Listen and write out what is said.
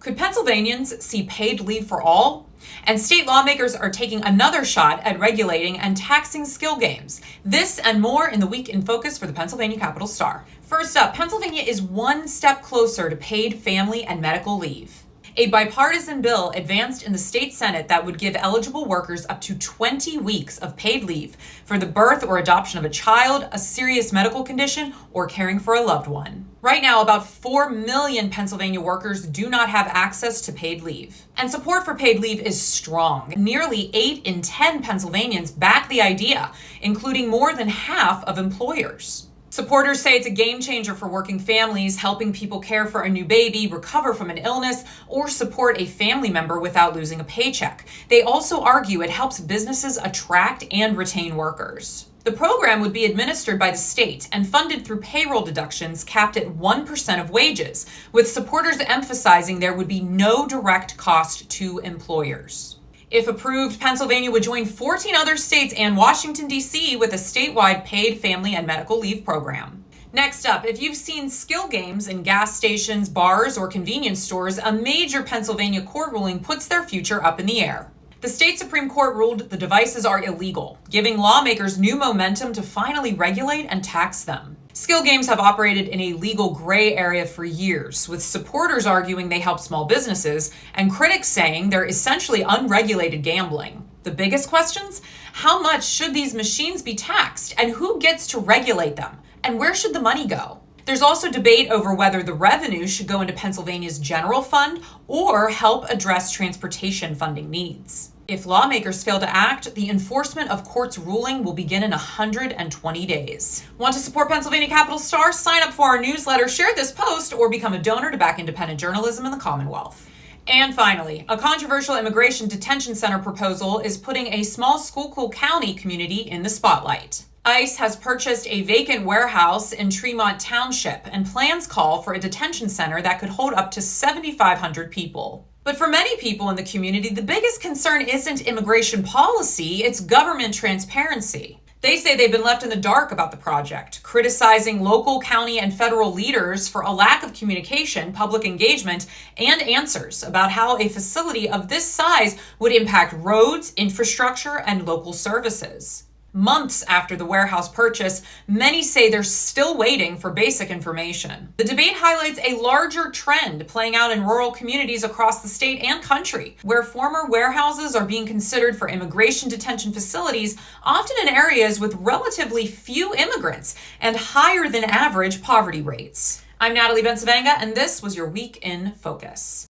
Could Pennsylvanians see paid leave for all? And state lawmakers are taking another shot at regulating and taxing skill games. This and more in the Week in Focus for the Pennsylvania Capital Star. First up, Pennsylvania is one step closer to paid family and medical leave. A bipartisan bill advanced in the state Senate that would give eligible workers up to 20 weeks of paid leave for the birth or adoption of a child, a serious medical condition, or caring for a loved one. Right now, about 4 million Pennsylvania workers do not have access to paid leave. And support for paid leave is strong. Nearly 8 in 10 Pennsylvanians back the idea, including more than half of employers. Supporters say it's a game changer for working families, helping people care for a new baby, recover from an illness, or support a family member without losing a paycheck. They also argue it helps businesses attract and retain workers. The program would be administered by the state and funded through payroll deductions capped at 1% of wages, with supporters emphasizing there would be no direct cost to employers. If approved, Pennsylvania would join 14 other states and Washington, D.C. with a statewide paid family and medical leave program. Next up, if you've seen skill games in gas stations, bars, or convenience stores, a major Pennsylvania court ruling puts their future up in the air. The state Supreme Court ruled the devices are illegal, giving lawmakers new momentum to finally regulate and tax them. Skill games have operated in a legal gray area for years, with supporters arguing they help small businesses and critics saying they're essentially unregulated gambling. The biggest questions? How much should these machines be taxed, and who gets to regulate them? And where should the money go? There's also debate over whether the revenue should go into Pennsylvania's general fund or help address transportation funding needs. If lawmakers fail to act, the enforcement of court's ruling will begin in 120 days. Want to support Pennsylvania Capital Star? Sign up for our newsletter, share this post, or become a donor to back independent journalism in the Commonwealth. And finally, a controversial immigration detention center proposal is putting a small Schuylkill County community in the spotlight. ICE has purchased a vacant warehouse in Tremont Township, and plans call for a detention center that could hold up to 7,500 people. But for many people in the community, the biggest concern isn't immigration policy, it's government transparency. They say they've been left in the dark about the project, criticizing local, county, and federal leaders for a lack of communication, public engagement, and answers about how a facility of this size would impact roads, infrastructure, and local services. Months after the warehouse purchase, many say they're still waiting for basic information. The debate highlights a larger trend playing out in rural communities across the state and country, where former warehouses are being considered for immigration detention facilities, often in areas with relatively few immigrants and higher than average poverty rates. I'm Natalie Pennsylvania, and this was your Week in Focus.